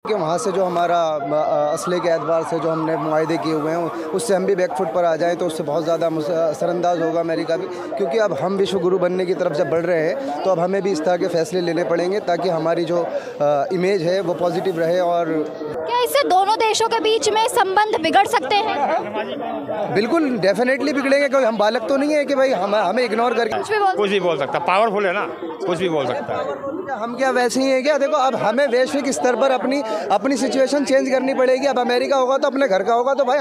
कि वहाँ से जो हमारा असले के एतबार से जो हमने मुआहदे किए हुए हैं उससे हम भी बैकफुट पर आ जाएं तो उससे बहुत ज़्यादा असरअंदाज होगा अमेरिका भी, क्योंकि अब हम विश्व गुरु बनने की तरफ जब बढ़ रहे हैं तो अब हमें भी इस तरह के फैसले लेने पड़ेंगे ताकि हमारी जो इमेज है वो पॉजिटिव रहे। और क्या इससे दोनों देशों के बीच में संबंध बिगड़ सकते हैं? बिल्कुल डेफिनेटली बिगड़ेंगे, क्योंकि हम बालक तो नहीं है कि भाई हमें इग्नोर करके कुछ भी बोल सकता है। पावरफुल है ना, कुछ भी बोल सकता है। हम क्या वैसे ही हैं क्या? देखो अब हमें वैश्विक स्तर पर अपनी सिचुएशन चेंज करनी पड़ेगी। अब अमेरिका होगा तो अपने घर का होगा तो भाई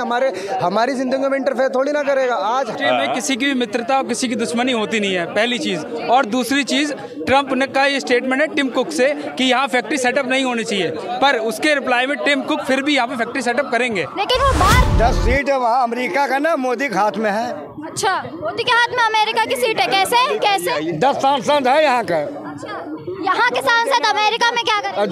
हमारी जिंदगी में इंटरफेयर थोड़ी ना करेगा। आज में किसी की भी मित्रता और किसी की दुश्मनी होती नहीं है, पहली चीज। और दूसरी चीज, ट्रंप ने का ये स्टेटमेंट है टिम कुक से कि यहाँ फैक्ट्री सेटअप नहीं होनी चाहिए, पर उसके रिप्लाई में टिम कुक फिर भी यहाँ पे फैक्ट्री सेटअप करेंगे। लेकिन वो बात 10 सीट है वहाँ अमेरिका का ना, मोदी के हाथ में है। अच्छा, मोदी के हाथ में अमेरिका की सीट है। कैसे 10 सांसद है यहाँ का। यहाँ के सांसद अमेरिका में क्या करें? और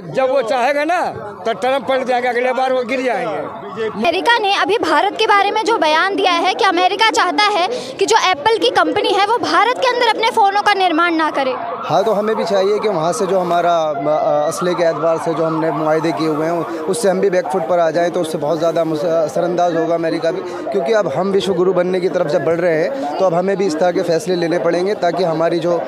जब वो चाहेगा ना तो ट्रंप पलट जाएगा, अगले बार वो गिर जाएंगे। अमेरिका ने अभी भारत के बारे में जो बयान दिया है कि अमेरिका चाहता है कि जो एप्पल की कंपनी है वो भारत के अंदर अपने फ़ोनों का निर्माण ना करे। हाँ, तो हमें भी चाहिए कि वहाँ से जो हमारा असले के एतबार से जो हमने मुआहदे किए हुए हैं उससे हम भी बैकफुट पर आ जाएं तो उससे बहुत ज़्यादा असरअंदाज होगा अमेरिका भी, क्योंकि अब हम विश्व गुरु बनने की तरफ जब बढ़ रहे हैं तो अब हमें भी इस तरह के फैसले लेने पड़ेंगे ताकि हमारी जो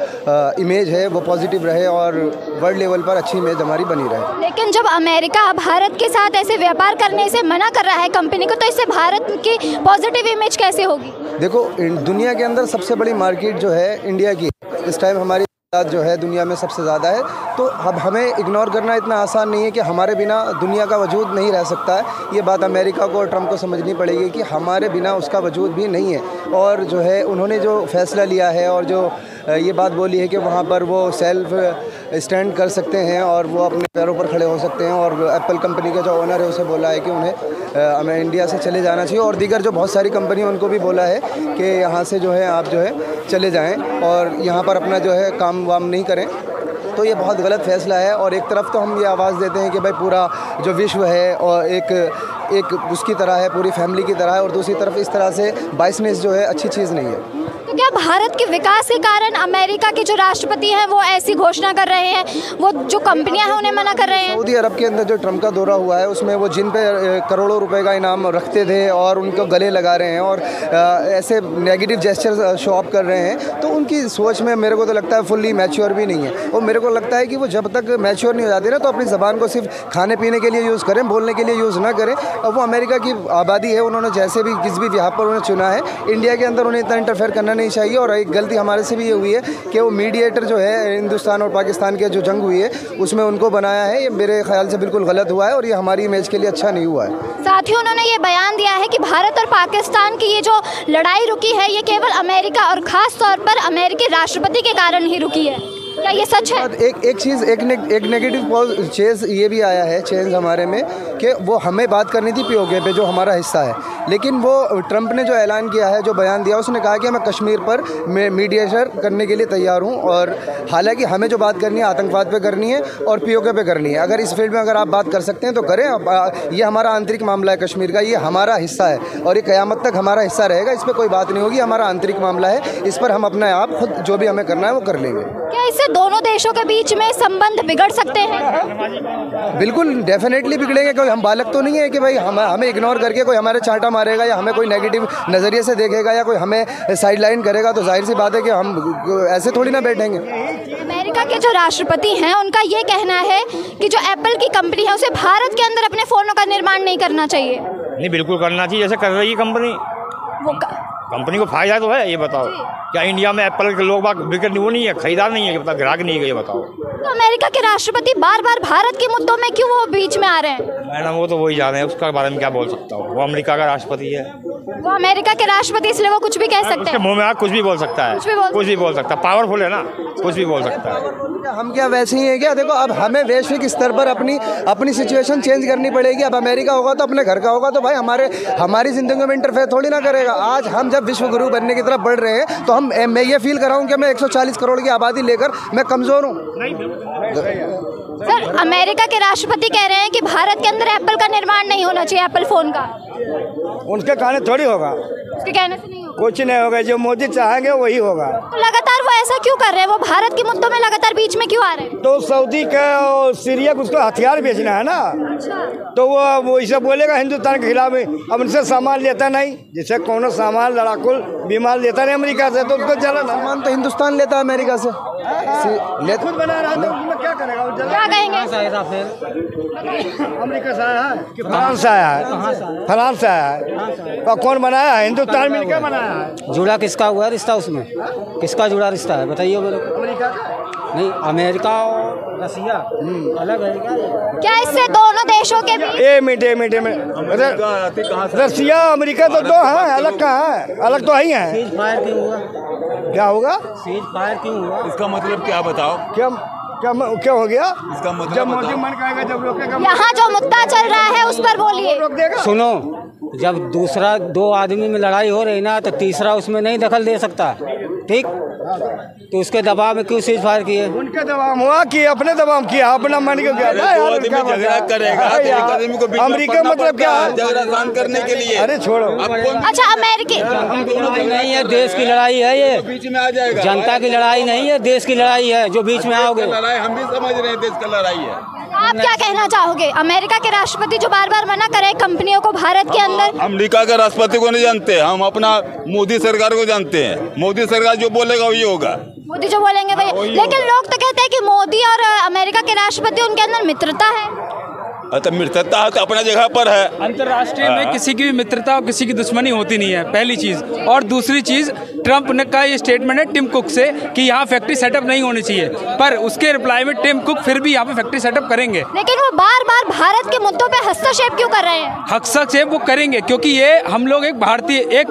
इमेज है वो पॉजिटिव रहे और वर्ल्ड लेवल पर अच्छी इमेज हमारी बनी रहे। लेकिन जब अमेरिका भारत के साथ ऐसे व्यापार करने से मना कर रहा है कंपनी को, तो इससे भारत की पॉजिटिव इमेज कैसे होगी? देखो, दुनिया के अंदर सबसे बड़ी मार्केट जो है इंडिया की, इस टाइम हमारी जो है दुनिया में सबसे ज़्यादा है। तो अब हमें इग्नोर करना इतना आसान नहीं है कि हमारे बिना दुनिया का वजूद नहीं रह सकता है। ये बात अमेरिका को और ट्रंप को समझनी पड़ेगी कि हमारे बिना उसका वजूद भी नहीं है। और जो है उन्होंने जो फैसला लिया है और जो ये बात बोली है कि वहाँ पर वो सेल्फ स्टैंड कर सकते हैं और वो अपने पैरों पर खड़े हो सकते हैं, और एप्पल कंपनी का जो ओनर है उसे बोला है कि उन्हें हमें इंडिया से चले जाना चाहिए, और दीगर जो बहुत सारी कंपनी उनको भी बोला है कि यहाँ से जो है आप जो है चले जाएं और यहाँ पर अपना जो है काम वाम नहीं करें। तो ये बहुत गलत फैसला है। और एक तरफ तो हम ये आवाज़ देते हैं कि भाई पूरा जो विश्व है और एक उसकी तरह है, पूरी फैमिली की तरह है, और दूसरी तरफ इस तरह से बाइसनेस जो है अच्छी चीज़ नहीं है। तो क्या भारत के विकास के कारण अमेरिका के जो राष्ट्रपति हैं वो ऐसी घोषणा कर रहे हैं, वो जो कंपनियां हैं उन्हें मना कर रहे हैं? सऊदी अरब के अंदर जो ट्रंप का दौरा हुआ है उसमें वो जिन पे करोड़ों रुपए का इनाम रखते थे और उनको गले लगा रहे हैं और ऐसे नेगेटिव जेस्चर शो ऑफ कर रहे हैं, तो उनकी सोच में मेरे को तो लगता है फुल्ली मैच्योर भी नहीं है। और मेरे को लगता है कि वो जब तक मैच्योर नहीं हो जाते ना तो अपनी ज़बान को सिर्फ खाने पीने के लिए यूज़ करें, बोलने के लिए यूज़ ना करें। अब वो अमेरिका की आबादी है, उन्होंने जैसे भी किस भी यहाँ पर उन्हें चुना है, इंडिया के अंदर उन्हें इतना इंटरफेयर करना नहीं चाहिए। और एक गलती हमारे से भी ये हुई है कि वो मीडिएटर जो है हिंदुस्तान और पाकिस्तान के जो जंग हुई है उसमें उनको बनाया है। ये मेरे ख्याल से बिल्कुल गलत हुआ है और ये हमारी इमेज के लिए अच्छा नहीं हुआ है। साथ ही उन्होंने ये बयान दिया है कि भारत और पाकिस्तान की ये जो लड़ाई रुकी है ये केवल अमेरिका और ख़ास तौर पर अमेरिकी राष्ट्रपति के कारण ही रुकी है। क्या ये सच है? एक चीज़, एक नेगेटिव चेंज ये भी आया है चेंज हमारे में कि वो हमें बात करनी थी पीओके पे जो हमारा हिस्सा है, लेकिन वो ट्रंप ने जो ऐलान किया है, जो बयान दिया, उसने कहा कि मैं कश्मीर पर मीडिएटर करने के लिए तैयार हूँ। और हालांकि हमें जो बात करनी है आतंकवाद पे करनी है और पीओके पे करनी है। अगर इस फील्ड में अगर आप बात कर सकते हैं तो करें। ये हमारा आंतरिक मामला है कश्मीर का, ये हमारा हिस्सा है और ये क़यामत तक हमारा हिस्सा रहेगा। इस पर कोई बात नहीं होगी, हमारा आंतरिक मामला है, इस पर हम अपने आप खुद जो भी हमें करना है वो कर लेंगे। क्या इससे दोनों देशों के बीच में संबंध बिगड़ सकते हैं? बिल्कुल डेफिनेटली बिगड़ेंगे, क्योंकि हम बालक तो नहीं है कि भाई हमें इग्नोर करके कोई हमारे चांटा मारेगा या हमें कोई नेगेटिव नज़रिए से देखेगा या कोई हमें साइडलाइन करेगा। तो जाहिर सी बात है कि हम ऐसे थोड़ी ना बैठेंगे। अमेरिका के जो राष्ट्रपति हैं उनका ये कहना है कि जो एप्पल की कंपनी है उसे भारत के अंदर अपने फ़ोनों का निर्माण नहीं करना चाहिए। नहीं, बिल्कुल करना चाहिए जैसे कर रही है कंपनी। कंपनी को फायदा तो है, ये बताओ। क्या इंडिया में एप्पल के लोग बिक्री वो नहीं है, खरीदार नहीं है, बता ग्राहक नहीं है, ये बताओ। तो अमेरिका के राष्ट्रपति बार बार भारत के मुद्दों में क्यों वो बीच में आ रहे हैं? मैडम वो तो वही जाने हैं, उसका बारे में क्या बोल सकता हूँ। वो अमेरिका का राष्ट्रपति है, वो अमेरिका के राष्ट्रपति, इसलिए वो कुछ भी कह सकते हैं। मुँह में कुछ भी बोल सकता है, कुछ भी बोल सकता है। पावरफुल है ना, कुछ भी बोल सकता है। हम क्या वैसे ही हैं क्या? देखो अब हमें वैश्विक स्तर पर अपनी सिचुएशन चेंज करनी पड़ेगी। अब अमेरिका होगा तो अपने घर का होगा तो भाई हमारी ज़िंदगी में इंटरफेयर थोड़ी ना करेगा। आज हम जब विश्व गुरु बनने की तरफ बढ़ रहे हैं तो मैं ये फील कर रहा हूँ कि मैं 140 करोड़ की आबादी लेकर मैं कमज़ोर हूँ। सर, अमेरिका के राष्ट्रपति कह रहे हैं कि भारत के अंदर एप्पल का निर्माण नहीं होना चाहिए, एप्पल फ़ोन का। उनके कहने थोड़ी होगा, उसके कहने से नहीं होगा। कुछ नहीं होगा, जो मोदी चाहेंगे वही होगा। तो लगातार वो ऐसा क्यों कर रहे हैं? वो भारत के मुद्दों में लगातार बीच में क्यों आ रहे हैं? तो सऊदी का और सीरिया को उसको हथियार बेचना है ना, तो वो ऐसा बोलेगा हिंदुस्तान के खिलाफ। अब उनसे सामान लेता नहीं, जैसे कौन सामान लड़ाकुल विमान लेता नहीं अमेरिका से, तो उसको चला सामान तो हिंदुस्तान लेता है अमेरिका से। खुद बना रहा है तो उसमें क्या करेगा? क्या कहेंगे? अमेरिका से आया है कि फ्रांस से आया है? फ्रांस से आया है। और कौन बनाया है? हिंदुस्तान मिलकर बनाया है। जुड़ा किसका हुआ रिश्ता? उसमें किसका जुड़ा रिश्ता है बताइए मेरे को। अमेरिका का नहीं, अमेरिका और रसिया अलग है क्या? क्या इससे दोनों देशों के बीच रसिया अमेरिका तो दो हैं, अलग कहाँ है? अलग तो ही है। सीज फायर क्यों हुआ? क्या होगा? सीज फायर क्यों हुआ? इसका मतलब क्या बताओ? क्या हो गया? इसका मतलब जब मोदी मन करेगा, जब रोकेगा। यहाँ जो मुद्दा चल रहा है उस पर बोलिए। रोक देगा। सुनो, जब दूसरा दो आदमी में लड़ाई हो रही ना, तो तीसरा उसमें नहीं दखल दे सकता, ठीक? तो उसके दबाव में क्यों सीज फायर किए? उनके दबाव हुआ कि अपने दबाव किया, अपना मन को किया। झगड़ा करेगा तो एक आदमी को बीच में अमेरिका पड़ना मतलब क्या है? झगड़ा शांत करने के लिए। अरे छोड़ो। अच्छा, अमेरिकी नहीं है, देश की लड़ाई है ये, बीच में आ जाएगा। जनता की लड़ाई नहीं है, देश की लड़ाई है। जो बीच में आओगे, लड़ाई हम भी समझ रहे हैं, देश का लड़ाई है। आप क्या कहना चाहोगे? अमेरिका के राष्ट्रपति जो बार बार मना करे कंपनियों को भारत के अंदर। अमेरिका के राष्ट्रपति को नहीं जानते, हम अपना मोदी सरकार को जानते हैं। मोदी सरकार जो बोलेगा वही होगा। मोदी जो बोलेंगे वही। लेकिन लोग तो कहते हैं कि मोदी और अमेरिका के राष्ट्रपति, उनके अंदर मित्रता है। तो मित्रता तो अपना जगह पर है। अंतर्राष्ट्रीय में किसी की भी मित्रता और किसी की दुश्मनी होती नहीं है, पहली चीज़। और दूसरी चीज़, ट्रंप ने का ये स्टेटमेंट है टिम कुक से कि यहाँ फैक्ट्री सेटअप नहीं होनी चाहिए, पर उसके रिप्लाई में टिम कुक फिर भी यहाँ पे फैक्ट्री सेटअप करेंगे। लेकिन वो बार बार भारत के मुद्दों पे हस्तक्षेप क्यों कर रहे हैं? हस्तक्षेप वो करेंगे क्योंकि ये हम लोग एक भारतीय, एक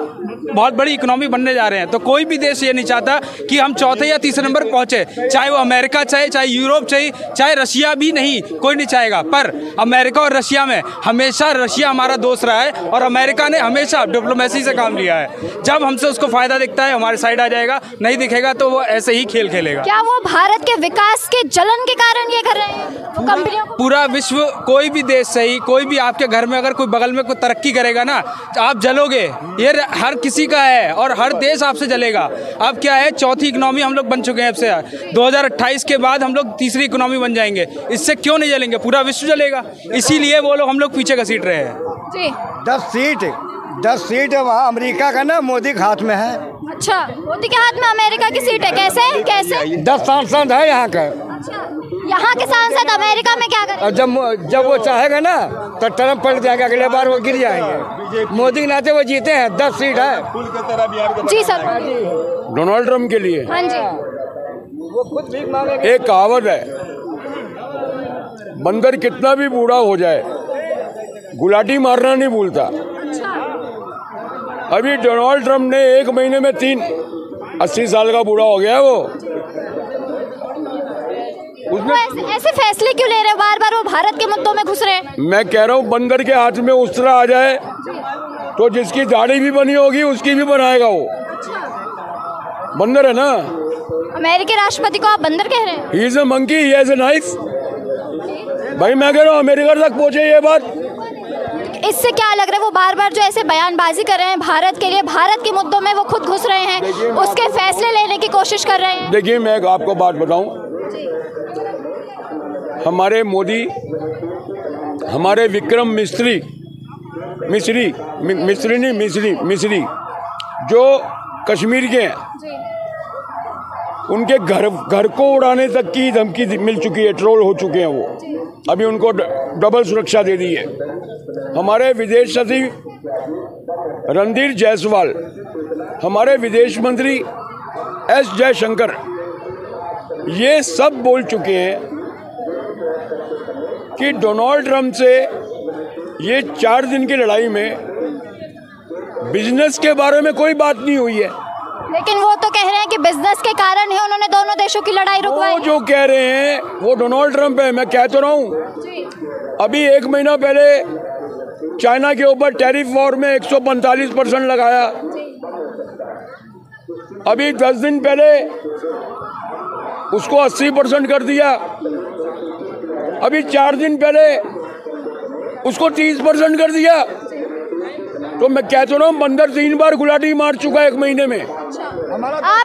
बहुत बड़ी इकोनॉमी बनने जा रहे हैं। तो कोई भी देश ये नहीं चाहता कि हम चौथे या तीसरे नंबर पहुंचे, चाहे वो अमेरिका चाहे यूरोप चाहे रशिया भी नहीं, कोई नहीं चाहेगा। पर अमेरिका और रशिया में हमेशा रशिया हमारा दोस्त रहा है और अमेरिका ने हमेशा डिप्लोमेसी से काम लिया है। जब हमसे उसको फायदा दिखता है हमारे साइड आ जाएगा, नहीं दिखेगा तो वो ऐसे ही खेल खेलेगा। क्या वो भारत के विकास के जलन के कारण ये कर रहे हैं? वो कंपनियों को पूरा विश्व, कोई भी देश सही, कोई भी आपके घर में अगर कोई बगल में कोई तरक्की करेगा ना, आप जलोगे। ये हर किसी का है और हर देश आपसे जलेगा। अब क्या है, चौथी इकोनॉमी हम लोग बन चुके हैं। अब से 2028 के बाद हम लोग तीसरी इकोनॉमी बन जाएंगे। इससे क्यों नहीं जलेंगे? पूरा विश्व जलेगा। इसीलिए वो लोग हम लोग पीछे घसीट रहे हैं। जी 10 सीट है वहाँ अमेरिका का ना, मोदी के हाथ में है। अच्छा, मोदी के हाथ में अमेरिका की सीट है। कैसे 10 सांसद है यहाँ का। अच्छा, यहाँ के सांसद अमेरिका में क्या करें? और जब वो चाहेगा ना तो ट्रंप पलट जाएगा, अगले बार वो गिर जाएंगे। मोदी के नाते वो जीते हैं, 10 सीट है। जी सर। डोनाल्ड ट्रंप के लिए हाँ जी। वो खुद भीख मांगेगा। एक कहावत है, बंदर कितना भी बूढ़ा हो जाए गुलाटी मारना नहीं भूलता। अभी डोनाल्ड ट्रंप ने 1 महीने में 80 साल का बूढ़ा हो गया है वो। उसने ऐसे फैसले क्यों ले रहे हैं? बार बार वो भारत के मुद्दों में घुस रहे हैं। मैं कह रहा हूँ बंदर के हाथ में उस्तरा आ जाए तो जिसकी दाढ़ी भी बनी होगी उसकी भी बनाएगा वो। बंदर है ना। अमेरिकी राष्ट्रपति को आप बंदर कह रहे हैं? He is a monkey, he is a nice. भाई मैं कह रहा हूँ अमेरिका तक पहुंचे ये बात। इससे क्या लग रहा है? वो बार बार जो ऐसे बयानबाजी कर रहे हैं भारत के लिए, भारत के मुद्दों में वो खुद घुस रहे हैं, उसके फैसले लेने की कोशिश कर रहे हैं। देखिए मैं आपको बात बताऊं, हमारे मोदी, हमारे विक्रम मिस्री जो कश्मीर के हैं, उनके घर को उड़ाने तक की धमकी मिल चुकी है, ट्रोल हो चुके हैं वो। अभी उनको डबल सुरक्षा दे दी है। हमारे विदेश सचिव रणधीर जायसवाल, हमारे विदेश मंत्री एस जयशंकर, ये सब बोल चुके हैं कि डोनाल्ड ट्रंप से ये 4 दिन की लड़ाई में बिजनेस के बारे में कोई बात नहीं हुई है। लेकिन वो तो कह रहे हैं कि बिजनेस के कारण ही उन्होंने दोनों देशों की लड़ाई रुकवाई। वो जो कह रहे हैं वो डोनाल्ड ट्रंप है। मैं कह तो रहा हूँ, अभी 1 महीना पहले चाइना के ऊपर टैरिफ वॉर में 145% लगाया। अभी 10 दिन पहले उसको 80% कर दिया। अभी 4 दिन पहले उसको 30% कर दिया। तो मैं कहता हूँ बंदर 3 बार गुलाटी मार चुका है 1 महीने में। आप